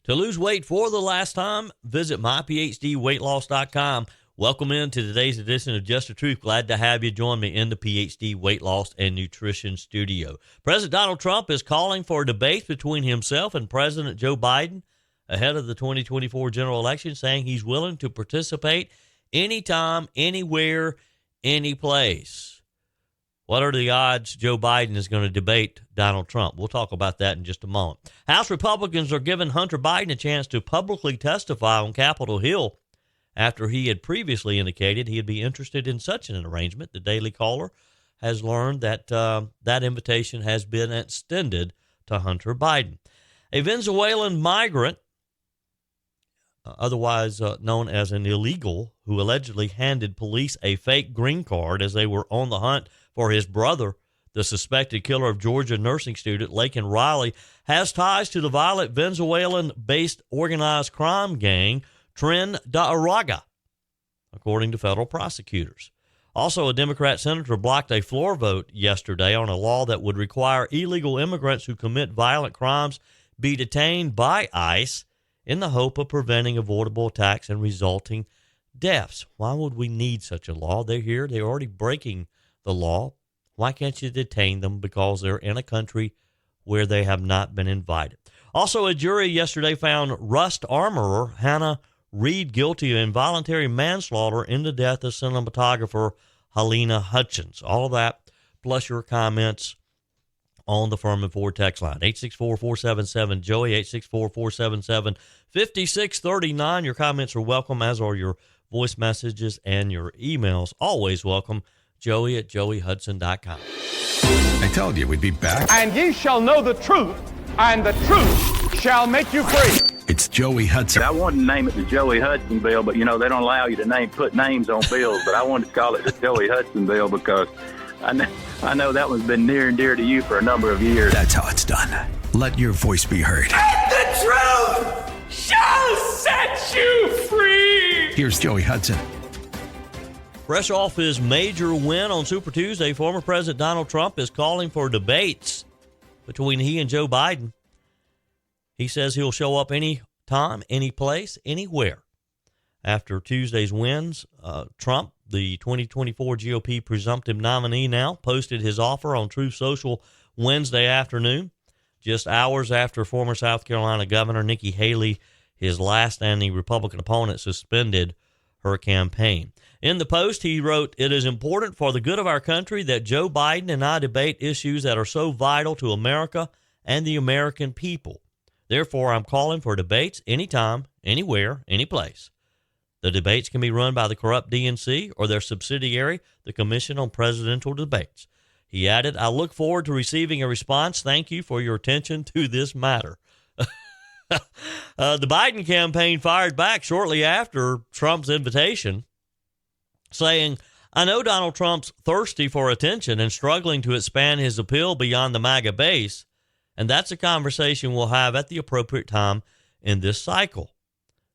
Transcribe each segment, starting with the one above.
To lose weight for the last time, visit myphdweightloss.com. Welcome into today's edition of Just the Truth. Glad to have you join me in the PhD Weight Loss and Nutrition Studio. President Donald Trump is calling for a debate between himself and President Joe Biden ahead of the 2024 general election, saying he's willing to participate anytime, anywhere, any place. What are the odds Joe Biden is going to debate Donald Trump? We'll talk about that in just a moment. House Republicans are giving Hunter Biden a chance to publicly testify on Capitol Hill after he had previously indicated he'd be interested in such an arrangement. The Daily Caller has learned that that invitation has been extended to Hunter Biden. A Venezuelan migrant, otherwise known as an illegal, who allegedly handed police a fake green card as they were on the hunt for his brother, the suspected killer of Georgia nursing student Laken Riley, has ties to the violent Venezuelan-based organized crime gang Tren de Aragua, according to federal prosecutors. Also, a Democrat senator blocked a floor vote yesterday on a law that would require illegal immigrants who commit violent crimes be detained by ICE in the hope of preventing avoidable attacks and resulting deaths. Why would we need such a law? They're here. They're already breaking the law. Why can't you detain them? Because they're in a country where they have not been invited. Also, a jury yesterday found Rust armorer Hannah Reed guilty of involuntary manslaughter in the death of cinematographer Helena Hutchins. All of that, plus your comments on the Furman Ford text line. 864-477-JOEY, 864-477-5639. Your comments are welcome, as are your voice messages and your emails. Always welcome. Joey at joeyhudson.com. I told you we'd be back. And ye shall know the truth, and the truth shall make you free. It's Joey Hudson. I wanted to name it the Joey Hudson Bill, but, you know, they don't allow you to put names on bills. But I wanted to call it the Joey Hudson Bill because I know that one's been near and dear to you for a number of years. That's how it's done. Let your voice be heard. And the truth shall set you free. Here's Joey Hudson. Fresh off his major win on Super Tuesday, former President Donald Trump is calling for debates between he and Joe Biden. He says he'll show up any time, any place, anywhere. After Tuesday's wins, Trump, the 2024 GOP presumptive nominee now, posted his offer on Truth Social Wednesday afternoon, just hours after former South Carolina Governor Nikki Haley, his last standing Republican opponent, suspended her campaign. In the post, he wrote, "It is important for the good of our country that Joe Biden and I debate issues that are so vital to America and the American people. Therefore, I'm calling for debates anytime, anywhere, any place. The debates can be run by the corrupt DNC or their subsidiary, the Commission on Presidential Debates." He added, "I look forward to receiving a response. Thank you for your attention to this matter." The Biden campaign fired back shortly after Trump's invitation, saying, "I know Donald Trump's thirsty for attention and struggling to expand his appeal beyond the MAGA base, and that's a conversation we'll have at the appropriate time in this cycle.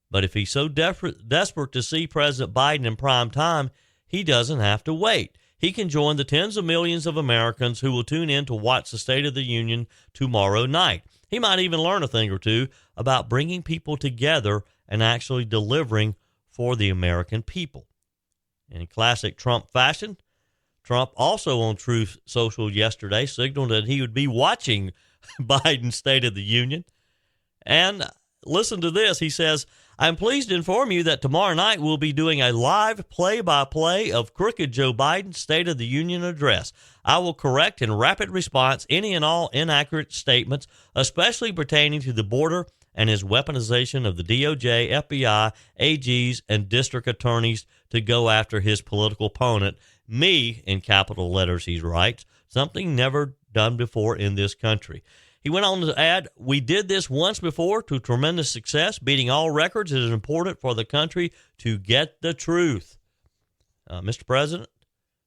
But if he's so desperate to see President Biden in prime time, he doesn't have to wait. He can join the tens of millions of Americans who will tune in to watch the State of the Union tomorrow night. He might even learn a thing or two about bringing people together and actually delivering for the American people." In classic Trump fashion, Trump also on Truth Social yesterday signaled that he would be watching Biden's State of the Union. And listen to this. He says, "I'm pleased to inform you that tomorrow night we'll be doing a live play-by-play of crooked Joe Biden's State of the Union address. I will correct in rapid response any and all inaccurate statements, especially pertaining to the border and his weaponization of the DOJ, FBI, AGs, and district attorneys to go after his political opponent, me," in capital letters, he writes, "something never done before in this country." He went on to add, "We did this once before to tremendous success. Beating all records. It is important for the country to get the truth." Mr. President,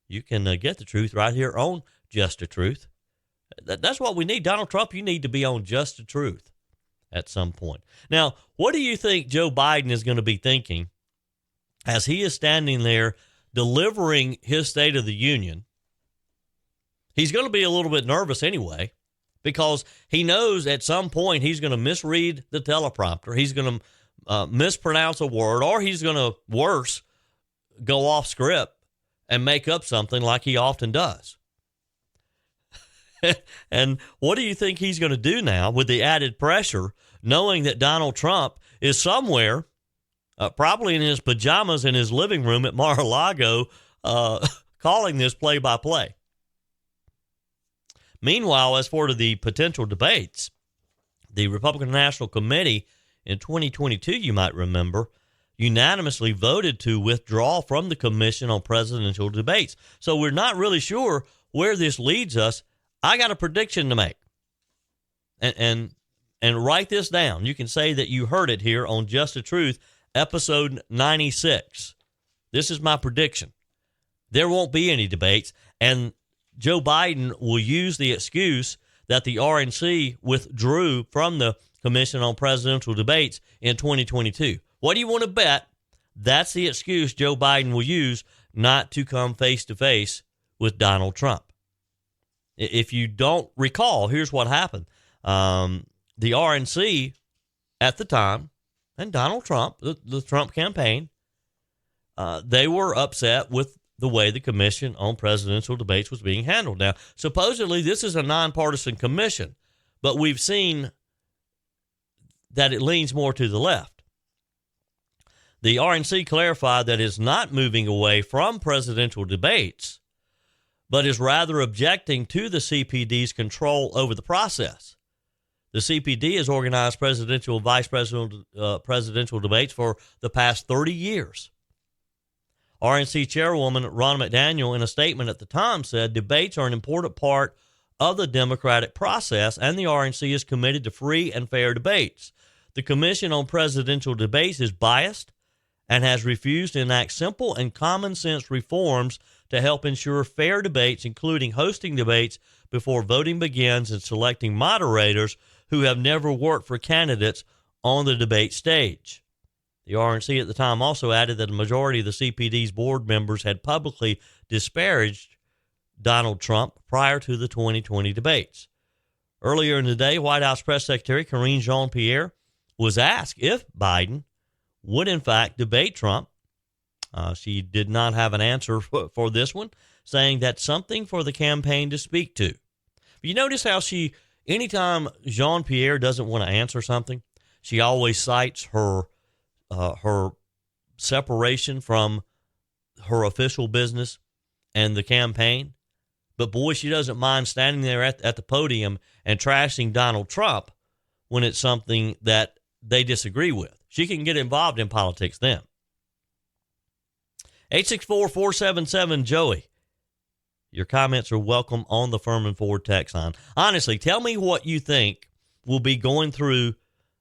you can get the truth right here on Just the Truth. That's what we need. Donald Trump, you need to be on Just the Truth at some point. Now, what do you think Joe Biden is going to be thinking as he is standing there delivering his State of the Union? He's going to be a little bit nervous anyway, because he knows at some point he's going to misread the teleprompter. He's going to mispronounce a word, or he's going to, worse, go off script and make up something like he often does. And what do you think he's going to do now with the added pressure, knowing that Donald Trump is somewhere, probably in his pajamas in his living room at Mar-a-Lago, calling this play-by-play? Meanwhile, as for the potential debates, the Republican National Committee in 2022, you might remember, unanimously voted to withdraw from the Commission on Presidential Debates. So we're not really sure where this leads us. I got a prediction to make. And write this down. You can say that you heard it here on Just the Truth, episode 96. This is my prediction. There won't be any debates, and Joe Biden will use the excuse that the RNC withdrew from the Commission on Presidential Debates in 2022. What do you want to bet? That's the excuse Joe Biden will use not to come face-to-face with Donald Trump. If you don't recall, here's what happened. The RNC at the time, and Donald Trump, the Trump campaign, they were upset with the way the Commission on Presidential Debates was being handled. Now, supposedly this is a nonpartisan commission, but we've seen that it leans more to the left. The RNC clarified that it's not moving away from presidential debates, but is rather objecting to the CPD's control over the process. The CPD has organized presidential and vice presidential debates for the past 30 years. RNC Chairwoman Ronna McDaniel, in a statement at the time, said debates are an important part of the democratic process, and the RNC is committed to free and fair debates. The Commission on Presidential Debates is biased and has refused to enact simple and common sense reforms to help ensure fair debates, including hosting debates before voting begins and selecting moderators who have never worked for candidates on the debate stage. The RNC at the time also added that a majority of the CPD's board members had publicly disparaged Donald Trump prior to the 2020 debates. Earlier in the day, White House Press Secretary Karine Jean-Pierre was asked if Biden would in fact debate Trump. She did not have an answer for this one, saying that's something for the campaign to speak to. You notice how anytime Jean-Pierre doesn't want to answer something, she always cites her separation from her official business and the campaign. But boy, she doesn't mind standing there at the podium and trashing Donald Trump when it's something that they disagree with. She can get involved in politics then. 864-477-JOEY. Your comments are welcome on the Furman Ford text line. Honestly, tell me what you think will be going through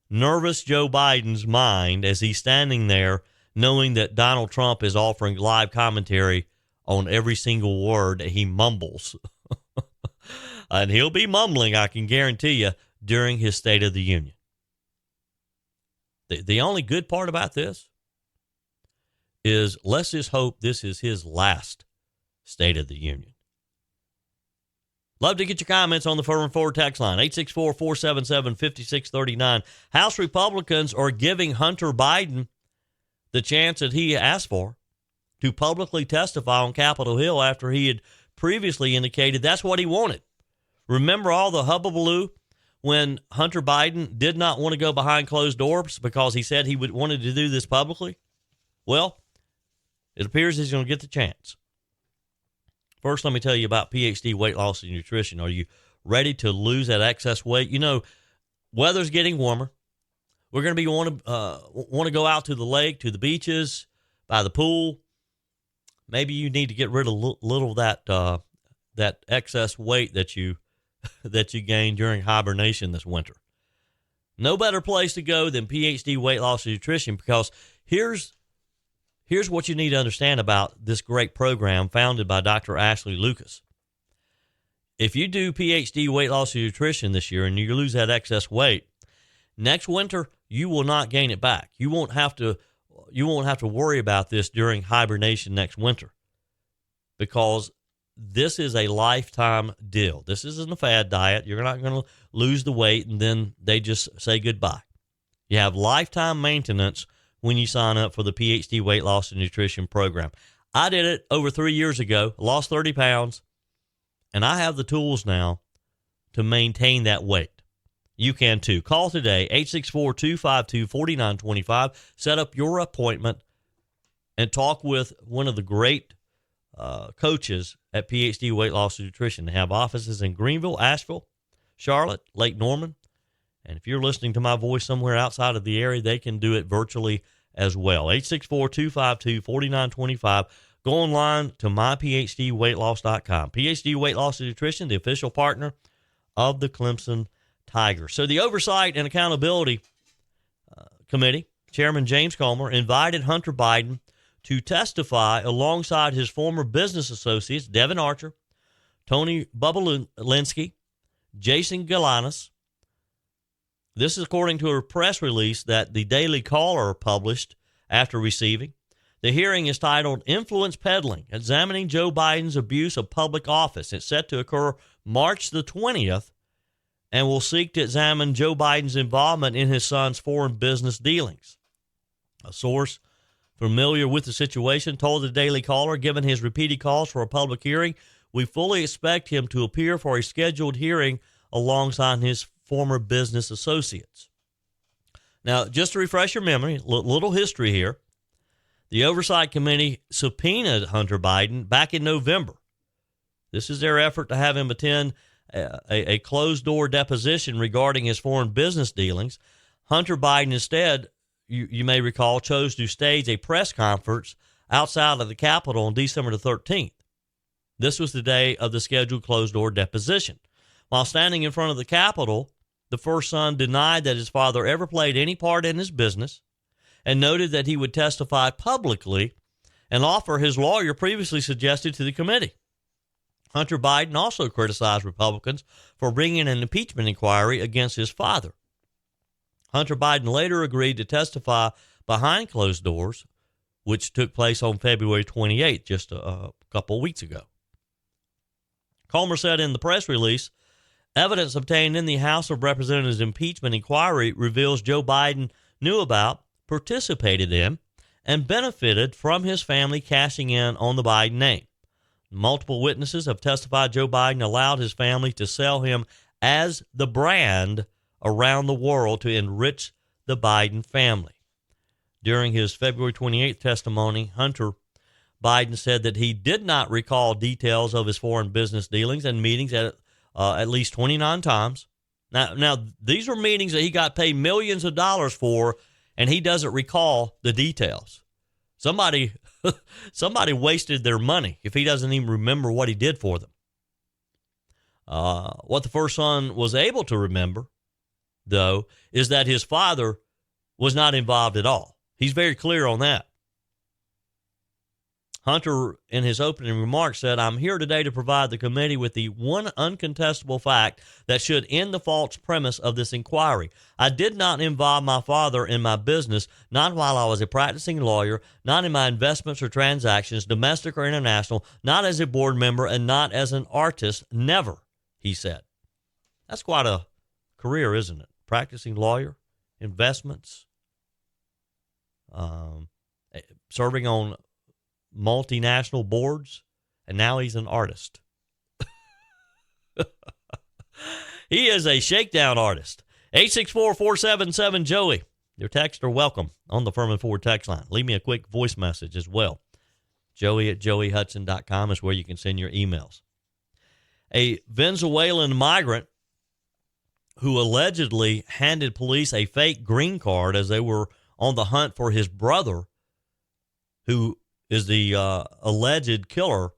nervous Joe Biden's mind as he's standing there knowing that Donald Trump is offering live commentary on every single word that he mumbles. And he'll be mumbling, I can guarantee you, during his State of the Union. The only good part about this is let's just hope this is his last State of the Union. Love to get your comments on the Furman Ford text line, 864-477-5639. House Republicans are giving Hunter Biden the chance that he asked for to publicly testify on Capitol Hill after he had previously indicated that's what he wanted. Remember all the hubbubaloo when Hunter Biden did not want to go behind closed doors because he said he wanted to do this publicly? Well, it appears he's going to get the chance. First, let me tell you about PhD Weight Loss and Nutrition. Are you ready to lose that excess weight? You know, weather's getting warmer. We're going to want to go out to the lake, to the beaches, by the pool. Maybe you need to get rid of little of that excess weight that you gained during hibernation this winter. No better place to go than PhD Weight Loss and Nutrition, because here's what you need to understand about this great program founded by Dr. Ashley Lucas. If you do PhD Weight Loss and Nutrition this year and you lose that excess weight, next winter you will not gain it back. You won't have to worry about this during hibernation next winter, because this is a lifetime deal. This isn't a fad diet. You're not going to lose the weight and then they just say goodbye. You have lifetime maintenance when you sign up for the PhD Weight Loss and Nutrition Program. I did it over 3 years ago, lost 30 pounds, and I have the tools now to maintain that weight. You can too. Call today, 864-252-4925. Set up your appointment and talk with one of the great coaches at PhD Weight Loss and Nutrition. They have offices in Greenville, Asheville, Charlotte, Lake Norman. And if you're listening to my voice somewhere outside of the area, they can do it virtually as well. 864-252-4925. Go online to myphdweightloss.com. PhD Weight Loss and Nutrition, the official partner of the Clemson Tigers. So the Oversight and Accountability Committee, Chairman James Comer, invited Hunter Biden to testify alongside his former business associates, Devin Archer, Tony Bobulinski, Jason Galanis. This is according to a press release that the Daily Caller published after receiving. The hearing is titled Influence Peddling, Examining Joe Biden's Abuse of Public Office. It's set to occur March the 20th and will seek to examine Joe Biden's involvement in his son's foreign business dealings. A source familiar with the situation told the Daily Caller, given his repeated calls for a public hearing, we fully expect him to appear for a scheduled hearing alongside his former business associates. Now, just to refresh your memory, little history here. The Oversight Committee subpoenaed Hunter Biden back in November. This is their effort to have him attend a closed-door deposition regarding his foreign business dealings. Hunter Biden instead, you may recall, chose to stage a press conference outside of the Capitol on December the 13th. This was the day of the scheduled closed-door deposition. While standing in front of the Capitol, the first son denied that his father ever played any part in his business and noted that he would testify publicly, an offer his lawyer previously suggested to the committee. Hunter Biden also criticized Republicans for bringing an impeachment inquiry against his father. Hunter Biden later agreed to testify behind closed doors, which took place on February 28th, just a couple of weeks ago. Comer said in the press release, evidence obtained in the House of Representatives impeachment inquiry reveals Joe Biden knew about, participated in, and benefited from his family cashing in on the Biden name. Multiple witnesses have testified Joe Biden allowed his family to sell him as the brand around the world to enrich the Biden family. During his February 28th testimony, Hunter Biden said that he did not recall details of his foreign business dealings and meetings at least 29 times. Now, these were meetings that he got paid millions of dollars for, and he doesn't recall the details. Somebody wasted their money if he doesn't even remember what he did for them. What the first son was able to remember, though, is that his father was not involved at all. He's very clear on that. Hunter, in his opening remarks, said, I'm here today to provide the committee with the one uncontestable fact that should end the false premise of this inquiry. I did not involve my father in my business, not while I was a practicing lawyer, not in my investments or transactions, domestic or international, not as a board member, and not as an artist. Never, he said. That's quite a career, isn't it? Practicing lawyer, investments, serving on multinational boards, and now he's an artist. He is a shakedown artist. 864-477-JOEY. Your texts are welcome on the Furman Ford text line. Leave me a quick voice message as well. Joey@joeyhudson.com is where you can send your emails. A Venezuelan migrant who allegedly handed police a fake green card as they were on the hunt for his brother, who is the alleged killer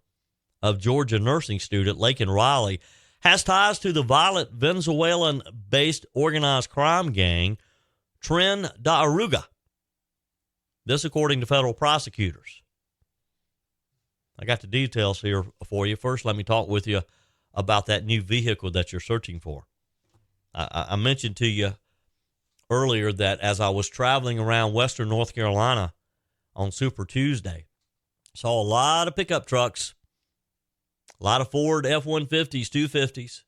of Georgia nursing student Laken Riley, has ties to the violent Venezuelan-based organized crime gang, Tren de Aragua. This according to federal prosecutors. I got the details here for you. First, let me talk with you about that new vehicle that you're searching for. I mentioned to you earlier that as I was traveling around western North Carolina on Super Tuesday, saw a lot of pickup trucks, A lot of Ford F-150s, 250s.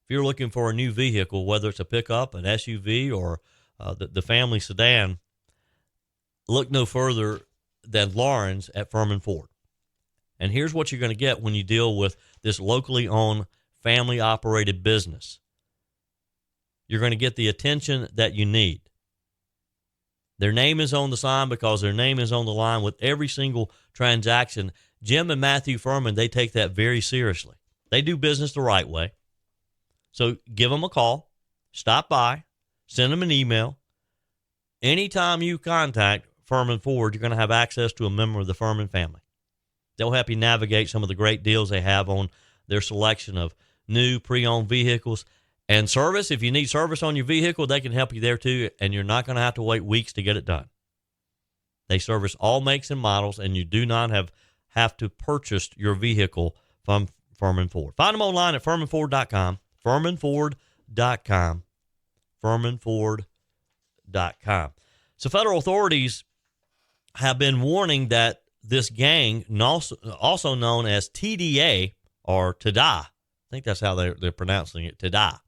If you're looking for a new vehicle, whether it's a pickup, an SUV, or the family sedan, look no further than Lawrence at Furman Ford. And here's what you're going to get when you deal with this locally owned, family-operated business. You're going to get the attention that you need. Their name is on the sign because their name is on the line with every single transaction. Jim and Matthew Furman, they take that very seriously. They do business the right way. So give them a call, stop by, send them an email. Anytime you contact Furman Ford, you're going to have access to a member of the Furman family. They'll help you navigate some of the great deals they have on their selection of new pre-owned vehicles and service. If you need service on your vehicle, they can help you there too, and you're not going to have to wait weeks to get it done. They service all makes and models, and you do not have to purchase your vehicle from Furman Ford. Find them online at FurmanFord.com, FurmanFord.com, FurmanFord.com. So federal authorities have been warning that this gang, also known as TDA or Tada, I think that's how they're pronouncing it, Tada,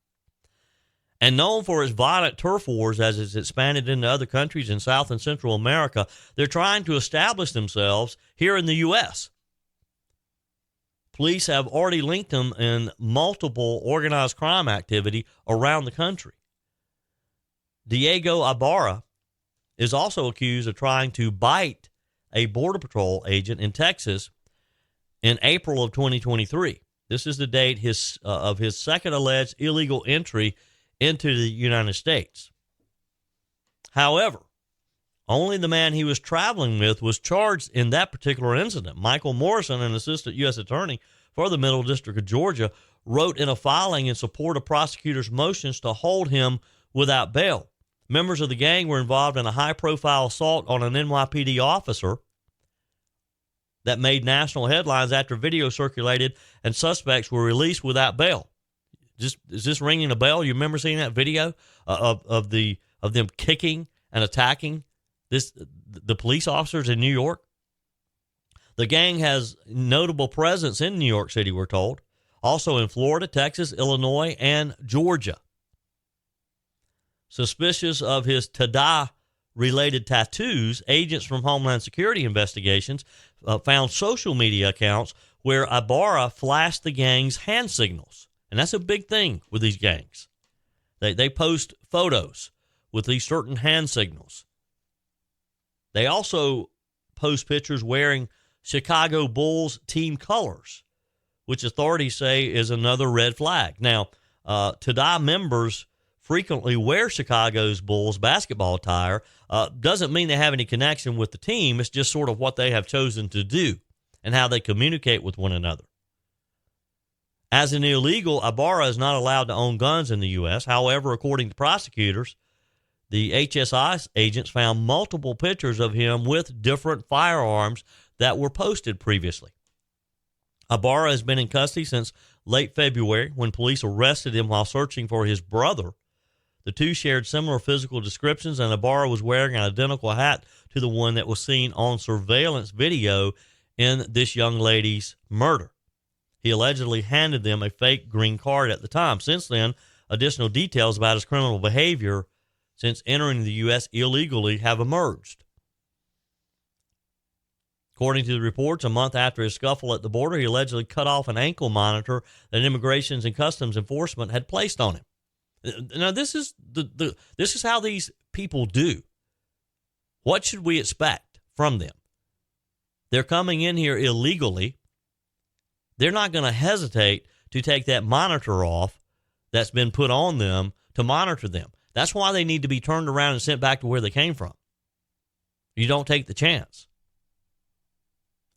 and known for its violent turf wars as it's expanded into other countries in South and Central America, they're trying to establish themselves here in the U.S. Police have already linked them in multiple organized crime activity around the country. Diego Ibarra is also accused of trying to bite a Border Patrol agent in Texas in April of 2023. This is the date of his second alleged illegal entry into the United States. However, only the man he was traveling with was charged in that particular incident. Michael Morrison, an assistant U.S. attorney for the Middle District of Georgia, wrote in a filing in support of prosecutors' motions to hold him without bail. Members of the gang were involved in a high-profile assault on an NYPD officer that made national headlines after video circulated and suspects were released without bail. Is this ringing a bell? You remember seeing that video of them kicking and attacking the police officers in New York? The gang has notable presence in New York City, we're told, also in Florida, Texas, Illinois, and Georgia. Suspicious of his Tada-related tattoos, agents from Homeland Security investigations found social media accounts where Ibarra flashed the gang's hand signals. And that's a big thing with these gangs. They post photos with these certain hand signals. They also post pictures wearing Chicago Bulls team colors, which authorities say is another red flag. Now, Tada members frequently wear Chicago's Bulls basketball attire. Doesn't mean they have any connection with the team. It's just sort of what they have chosen to do and how they communicate with one another. As an illegal, Ibarra is not allowed to own guns in the U.S. However, according to prosecutors, the HSI agents found multiple pictures of him with different firearms that were posted previously. Ibarra has been in custody since late February when police arrested him while searching for his brother. The two shared similar physical descriptions, and Ibarra was wearing an identical hat to the one that was seen on surveillance video in this young lady's murder. He allegedly handed them a fake green card at the time. Since then, additional details about his criminal behavior since entering the U.S. illegally have emerged. According to the reports, a month after his scuffle at the border, he allegedly cut off an ankle monitor that Immigration and Customs Enforcement had placed on him. Now, this is how these people do. What should we expect from them? They're coming in here illegally. They're not going to hesitate to take that monitor off that's been put on them to monitor them. That's why they need to be turned around and sent back to where they came from. You don't take the chance.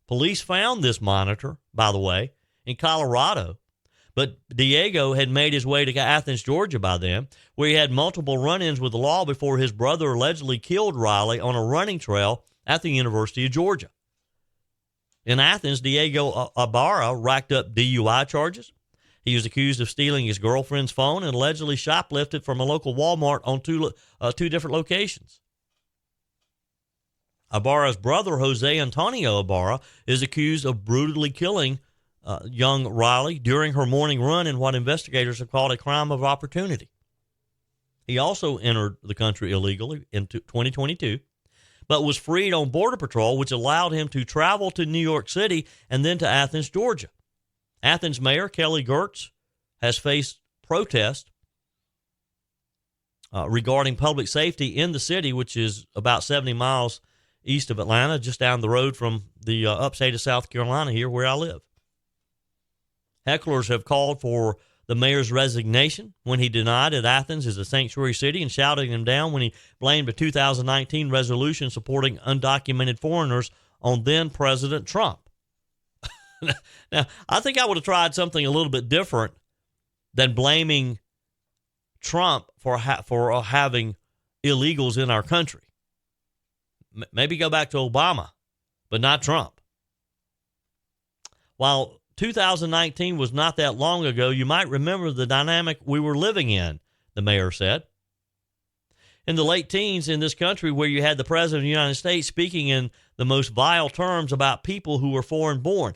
Police found this monitor, by the way, in Colorado, but Diego had made his way to Athens, Georgia by then, where he had multiple run-ins with the law before his brother allegedly killed Riley on a running trail at the University of Georgia. In Athens, Diego Ibarra racked up DUI charges. He was accused of stealing his girlfriend's phone and allegedly shoplifted from a local Walmart on two different locations. Ibarra's brother, Jose Antonio Ibarra, is accused of brutally killing young Riley during her morning run in what investigators have called a crime of opportunity. He also entered the country illegally in 2022, but was freed on Border Patrol, which allowed him to travel to New York City and then to Athens, Georgia. Athens Mayor Kelly Girtz has faced protest regarding public safety in the city, which is about 70 miles east of Atlanta, just down the road from the upstate of South Carolina here where I live. Hecklers have called for the mayor's resignation when he denied that Athens is a sanctuary city and shouting him down when he blamed a 2019 resolution supporting undocumented foreigners on then-President Trump. Now, I think I would have tried something a little bit different than blaming Trump for having illegals in our country. Maybe go back to Obama, but not Trump. While 2019 was not that long ago, you might remember the dynamic we were living in, the mayor said. In the late teens in this country, where you had the President of the United States speaking in the most vile terms about people who were foreign born,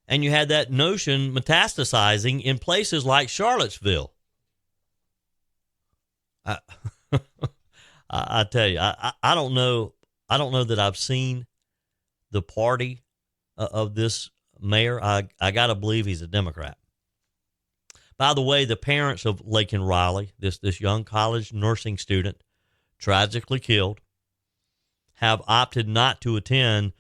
and you had that notion metastasizing in places like Charlottesville. I tell you, I don't know. I don't know that I've seen the party of this mayor. I got to believe he's a Democrat. By the way, the parents of Laken Riley, this young college nursing student, tragically killed, have opted not to attend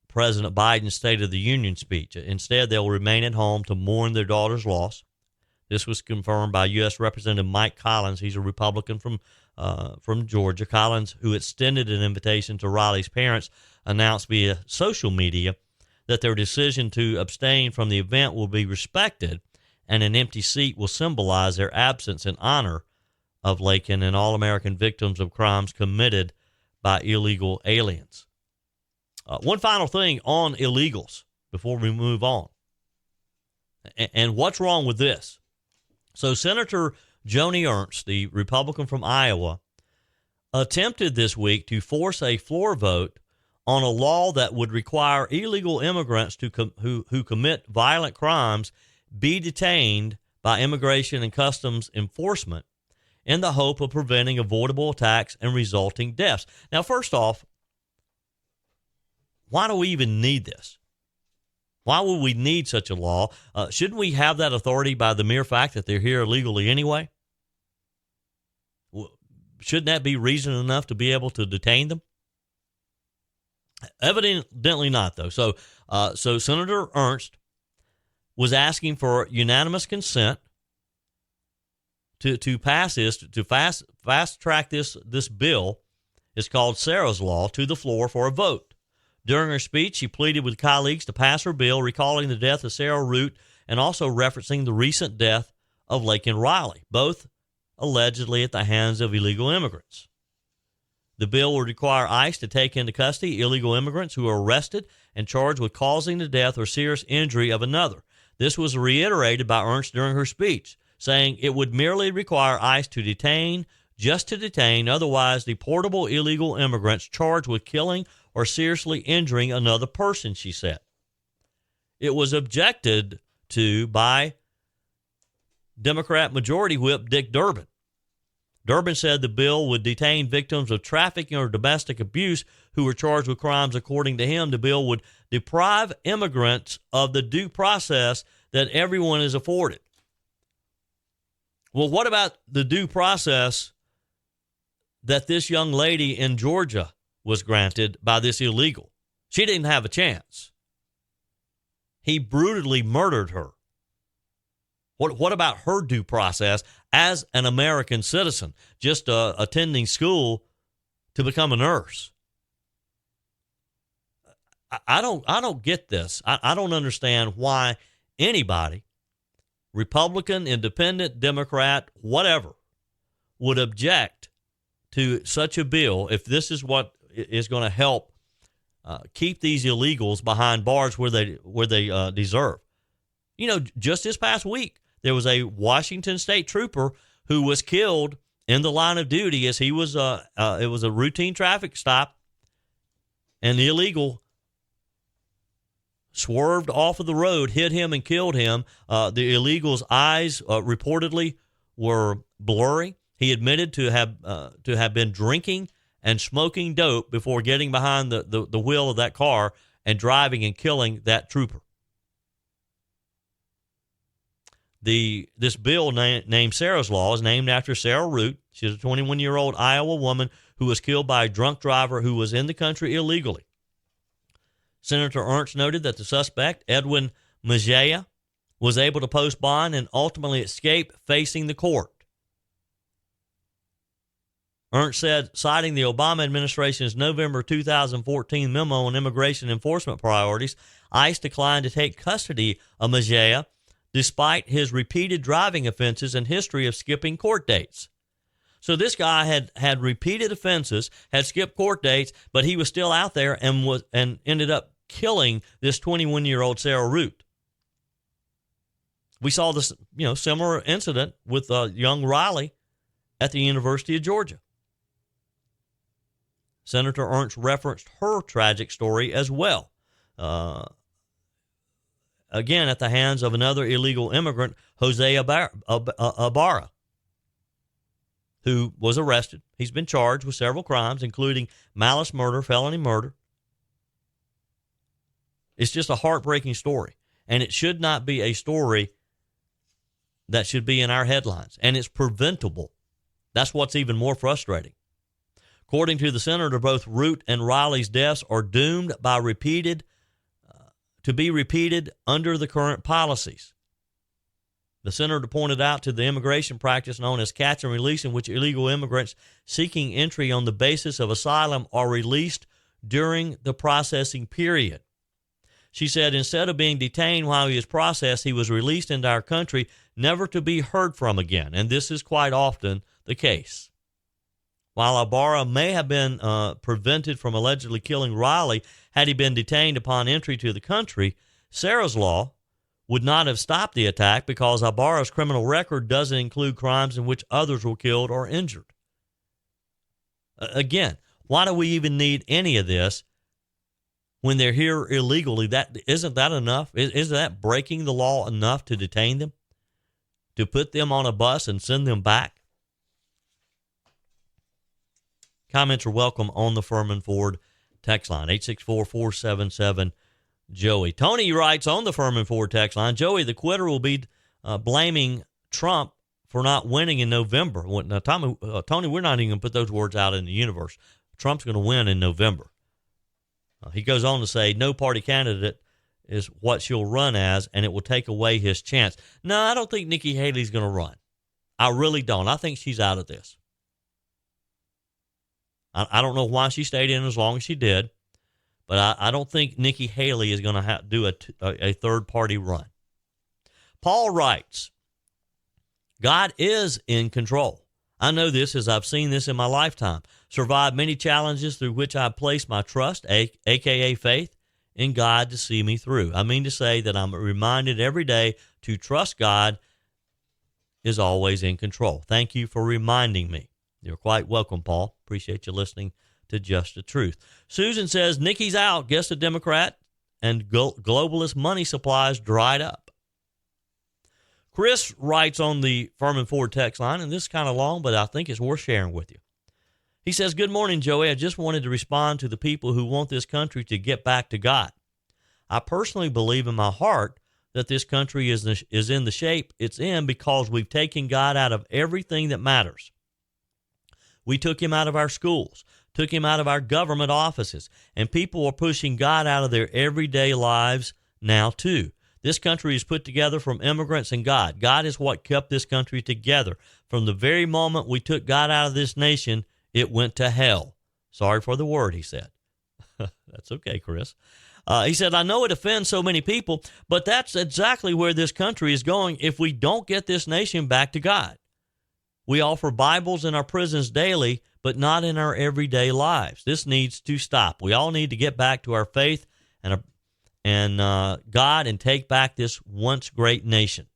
President Biden's State of the Union speech. Instead, they'll remain at home to mourn their daughter's loss. This was confirmed by U.S. Representative Mike Collins. He's a Republican from Georgia. Collins, who extended an invitation to Riley's parents, announced via social media that their decision to abstain from the event will be respected, and an empty seat will symbolize their absence in honor of Laken and all American victims of crimes committed by illegal aliens. One final thing on illegals before we move on. And what's wrong with this? So Senator Joni Ernst, the Republican from Iowa, attempted this week to force a floor vote on a law that would require illegal immigrants who commit violent crimes be detained by Immigration and Customs Enforcement in the hope of preventing avoidable attacks and resulting deaths. Now, first off, why do we even need this? Why would we need such a law? Shouldn't we have that authority by the mere fact that they're here illegally anyway? Shouldn't that be reason enough to be able to detain them? Evidently not, though. So Senator Ernst was asking for unanimous consent to pass this, to fast track this bill. It's called Sarah's Law, to the floor for a vote. During her speech, she pleaded with colleagues to pass her bill, recalling the death of Sarah Root and also referencing the recent death of Laken Riley, both allegedly at the hands of illegal immigrants. The bill would require ICE to take into custody illegal immigrants who are arrested and charged with causing the death or serious injury of another. This was reiterated by Ernst during her speech, saying it would merely require ICE to detain, just to detain, otherwise deportable illegal immigrants charged with killing or seriously injuring another person, she said. It was objected to by Democrat Majority Whip Dick Durbin. Durbin said the bill would detain victims of trafficking or domestic abuse who were charged with crimes. According to him, the bill would deprive immigrants of the due process that everyone is afforded. Well, what about the due process that this young lady in Georgia was granted by this illegal? She didn't have a chance. He brutally murdered her. What about her due process as an American citizen, just attending school to become a nurse? I don't get this. I don't understand why anybody, Republican, Independent, Democrat, whatever, would object to such a bill if this is what is going to help keep these illegals behind bars where they deserve. You know, just this past week, there was a Washington State trooper who was killed in the line of duty as he was it was a routine traffic stop, and the illegal swerved off of the road, hit him, and killed him. The illegal's eyes reportedly were blurry. He admitted to have been drinking and smoking dope before getting behind the wheel of that car and driving and killing that trooper. This bill named Sarah's Law is named after Sarah Root. She's a 21-year-old Iowa woman who was killed by a drunk driver who was in the country illegally. Senator Ernst noted that the suspect, Edwin Mejia, was able to post bond and ultimately escape facing the court. Ernst said, citing the Obama administration's November 2014 memo on immigration enforcement priorities, ICE declined to take custody of Mejia despite his repeated driving offenses and history of skipping court dates. So this guy had repeated offenses, had skipped court dates, but he was still out there and ended up killing this 21-year-old Sarah Root. We saw this, similar incident with young Riley at the University of Georgia. Senator Ernst referenced her tragic story as well. Again, at the hands of another illegal immigrant, Jose Ibarra, who was arrested. He's been charged with several crimes, including malice murder, felony murder. It's just a heartbreaking story, and it should not be a story that should be in our headlines, and it's preventable. That's what's even more frustrating. According to the senator, both Root and Riley's deaths are doomed by to be repeated under the current policies. The senator pointed out to the immigration practice known as catch and release, in which illegal immigrants seeking entry on the basis of asylum are released during the processing period. She said instead of being detained while he is processed, he was released into our country, never to be heard from again. And this is quite often the case. While Ibarra may have been prevented from allegedly killing Riley had he been detained upon entry to the country, Sarah's Law would not have stopped the attack because Ibarra's criminal record doesn't include crimes in which others were killed or injured. Again, why do we even need any of this when they're here illegally? Isn't that enough? Isn't that breaking the law enough to detain them? To put them on a bus and send them back? Comments are welcome on the Furman Ford text line, 864-477-JOEY. Tony writes on the Furman Ford text line, Joey, the quitter will be blaming Trump for not winning in November. Now, Tony, we're not even going to put those words out in the universe. Trump's going to win in November. He goes on to say, no party candidate is what she'll run as, and it will take away his chance. No, I don't think Nikki Haley's going to run. I really don't. I think she's out of this. I don't know why she stayed in as long as she did, but I don't think Nikki Haley is going to do a third-party run. Paul writes, God is in control. I know this as I've seen this in my lifetime. Survived many challenges through which I placed my trust, a.k.a. faith, in God to see me through. I mean to say that I'm reminded every day to trust God is always in control. Thank you for reminding me. You're quite welcome, Paul. Appreciate you listening to Just the Truth. Susan says, Nikki's out. Guess the Democrat and globalist money supplies dried up. Chris writes on the Furman Ford text line, and this is kind of long, but I think it's worth sharing with you. He says, good morning, Joey. I just wanted to respond to the people who want this country to get back to God. I personally believe in my heart that this country is in the shape it's in because we've taken God out of everything that matters. We took him out of our schools, took him out of our government offices, and people are pushing God out of their everyday lives now, too. This country is put together from immigrants and God. God is what kept this country together. From the very moment we took God out of this nation, it went to hell. Sorry for the word, he said. That's okay, Chris. He said, I know it offends so many people, but that's exactly where this country is going if we don't get this nation back to God. We offer Bibles in our prisons daily, but not in our everyday lives. This needs to stop. We all need to get back to our faith and God and take back this once great nation.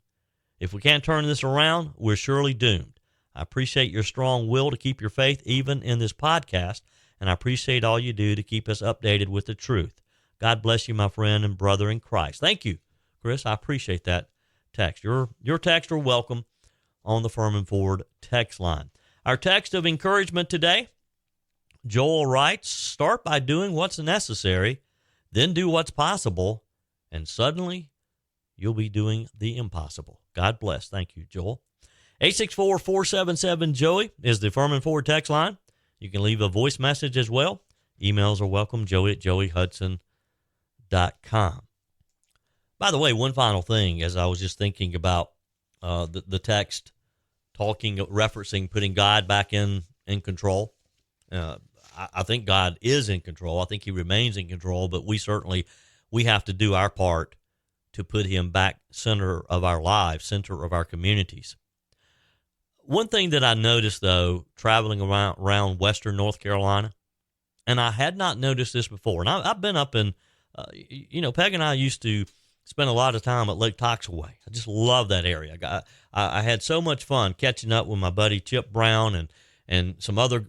If we can't turn this around, we're surely doomed. I appreciate your strong will to keep your faith even in this podcast, and I appreciate all you do to keep us updated with the truth. God bless you, my friend and brother in Christ. Thank you, Chris. I appreciate that text. Your text are welcome on the Furman Ford text line. Our text of encouragement today, Joel writes, start by doing what's necessary, then do what's possible, and suddenly you'll be doing the impossible. God bless. Thank you, Joel. 864-477-JOEY is the Furman Ford text line. You can leave a voice message as well. Emails are welcome, joey@joeyhudson.com. By the way, one final thing, as I was just thinking about the text referencing putting God back in control. I think God is in control. I think he remains in control, but we have to do our part to put him back center of our lives, center of our communities. One thing that I noticed, though, traveling around western North Carolina, and I had not noticed this before, and I've been up in, Peg and I used to spend a lot of time at Lake Toxaway. I just love that area. I had so much fun catching up with my buddy Chip Brown and some other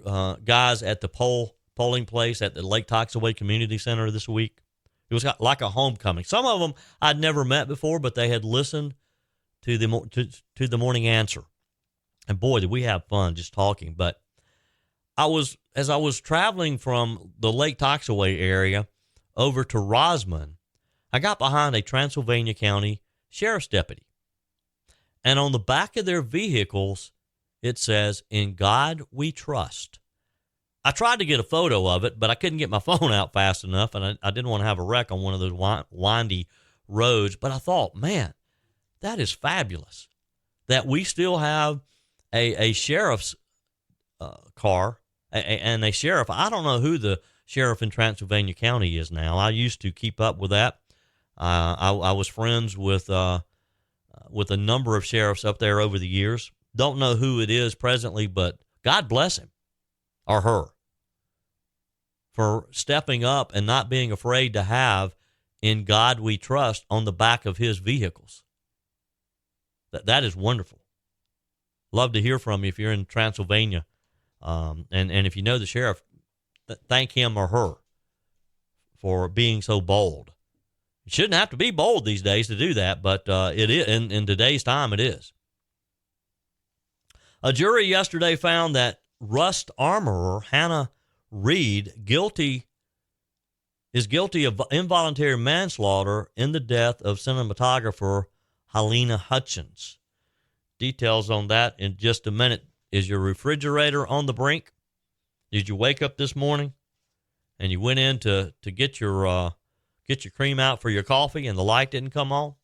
guys at the polling place at the Lake Toxaway Community Center this week. It was like a homecoming. Some of them I'd never met before, but they had listened to the Morning Answer. And boy, did we have fun just talking. But as I was traveling from the Lake Toxaway area over to Rosman, I got behind a Transylvania County Sheriff's deputy. And on the back of their vehicles, it says, "In God we trust." I tried to get a photo of it, but I couldn't get my phone out fast enough, and I didn't want to have a wreck on one of those windy roads. But I thought, man, that is fabulous that we still have a sheriff's car and a sheriff. I don't know who the sheriff in Transylvania County is now. I used to keep up with that. I was friends with a number of sheriffs up there over the years. Don't know who it is presently, but God bless him or her for stepping up and not being afraid to have "In God we trust" on the back of his vehicles. That is wonderful. Love to hear from you if you're in Transylvania. And if you know the sheriff, thank him or her for being so bold. You shouldn't have to be bold these days to do that, but it is in today's time. It is. A jury yesterday found that Rust armorer Hannah Reed is guilty of involuntary manslaughter in the death of cinematographer Halyna Hutchins. Details on that in just a minute. Is your refrigerator on the brink? Did you wake up this morning and you went in to get your cream out for your coffee and the light didn't come on?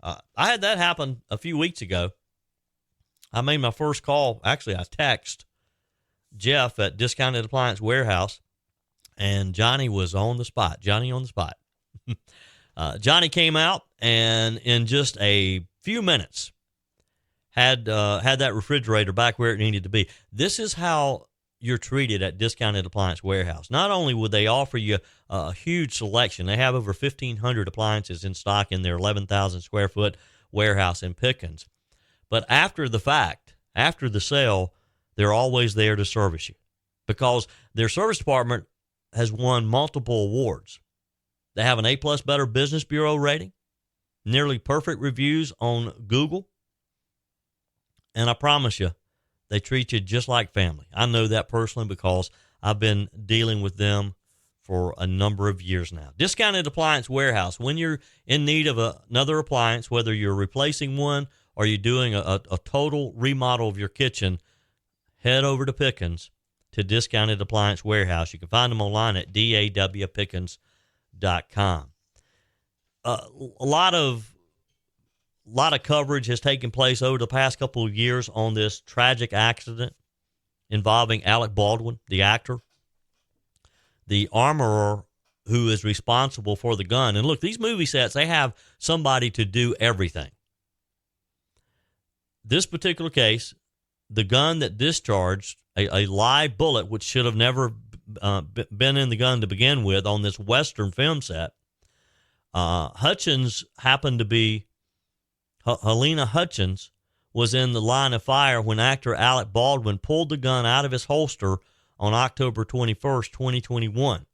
I had that happen a few weeks ago. I made my first call. Actually, I texted Jeff at Discounted Appliance Warehouse, and Johnny was on the spot. Johnny came out and in just a few minutes had that refrigerator back where it needed to be. This is how you're treated at Discounted Appliance Warehouse. Not only would they offer you a huge selection, they have over 1,500 appliances in stock in their 11,000 square foot warehouse in Pickens. But after the fact, after the sale, they're always there to service you because their service department has won multiple awards. They have an A+ Better Business Bureau rating, nearly perfect reviews on Google, and I promise you, they treat you just like family. I know that personally because I've been dealing with them for a number of years now. Discounted Appliance Warehouse. When you're in need of another appliance, whether you're replacing one or you're doing a total remodel of your kitchen, head over to Pickens to Discounted Appliance Warehouse. You can find them online at dawpickens.com. A lot of coverage has taken place over the past couple of years on this tragic accident involving Alec Baldwin, the actor, the armorer who is responsible for the gun. And look, these movie sets, they have somebody to do everything. This particular case, the gun that discharged a live bullet, which should have never been in the gun to begin with on this Western film set, Hutchins happened to be, Halyna Hutchins was in the line of fire when actor Alec Baldwin pulled the gun out of his holster on October 21st, 2021.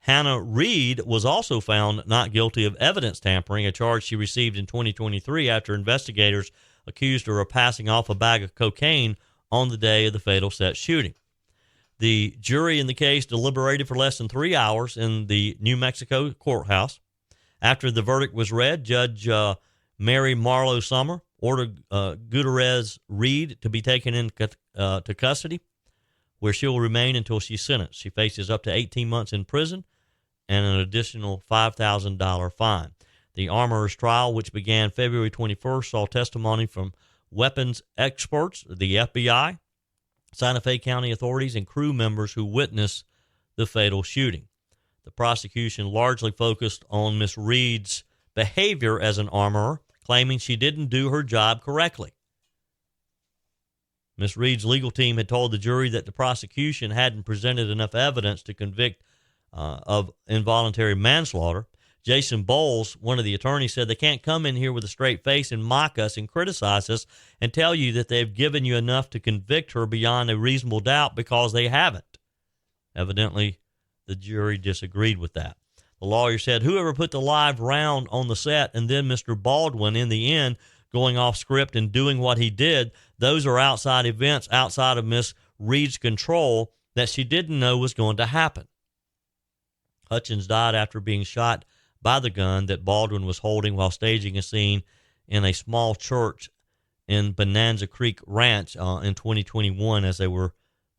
Hannah Reed was also found not guilty of evidence tampering, a charge she received in 2023 after investigators accused her of passing off a bag of cocaine on the day of the fatal set shooting. The jury in the case deliberated for less than 3 hours in the New Mexico courthouse. After the verdict was read, Judge Mary Marlowe Summer ordered Gutierrez Reed to be taken into custody, where she will remain until she's sentenced. She faces up to 18 months in prison and an additional $5,000 fine. The armorer's trial, which began February 21st, saw testimony from weapons experts, the FBI, Santa Fe County authorities, and crew members who witnessed the fatal shooting. The prosecution largely focused on Miss Reed's behavior as an armorer, claiming she didn't do her job correctly. Miss Reed's legal team had told the jury that the prosecution hadn't presented enough evidence to convict of involuntary manslaughter. Jason Bowles, one of the attorneys, said they can't come in here with a straight face and mock us and criticize us and tell you that they've given you enough to convict her beyond a reasonable doubt, because they haven't. Evidently, the jury disagreed with that. The lawyer said whoever put the live round on the set and then Mr. Baldwin in the end going off script and doing what he did, those are outside events outside of Miss Reed's control that she didn't know was going to happen. Hutchins died after being shot by the gun that Baldwin was holding while staging a scene in a small church in Bonanza Creek Ranch in 2021 as they were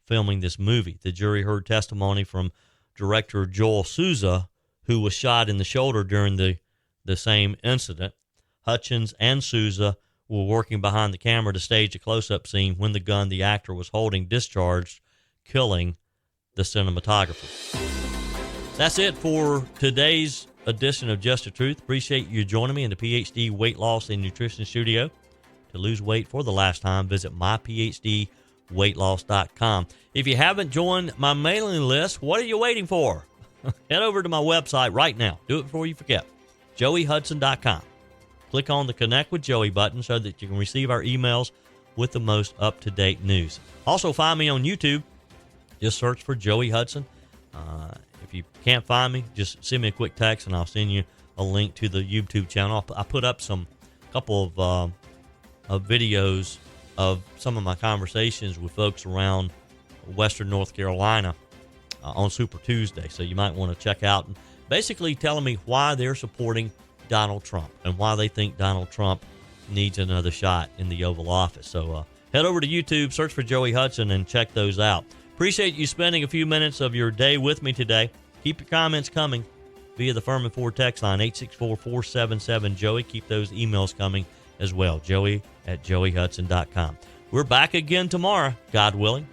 filming this movie. The jury heard testimony from director Joel Souza, who was shot in the shoulder during the same incident. Hutchins and Souza were working behind the camera to stage a close-up scene when the gun the actor was holding discharged, killing the cinematographer. That's it for today's edition of Just the Truth. Appreciate you joining me in the PhD Weight Loss and Nutrition Studio. To lose weight for the last time, visit myphdweightloss.com. If you haven't joined my mailing list, what are you waiting for? Head over to my website right now. Do it before you forget. JoeyHudson.com. Click on the Connect with Joey button so that you can receive our emails with the most up-to-date news. Also, find me on YouTube. Just search for Joey Hudson. If you can't find me, just send me a quick text and I'll send you a link to the YouTube channel. I put up a couple of videos of some of my conversations with folks around Western North Carolina on Super Tuesday. So you might want to check out, and basically telling me why they're supporting Donald Trump and why they think Donald Trump needs another shot in the Oval Office. So head over to YouTube, search for Joey Hudson, and check those out. Appreciate you spending a few minutes of your day with me today. Keep your comments coming via the Furman Ford text line, 864-477-JOEY. Keep those emails coming as well, joey@joeyhudson.com. We're back again tomorrow, God willing.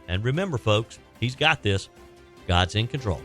And remember, folks, he's got this. God's in control.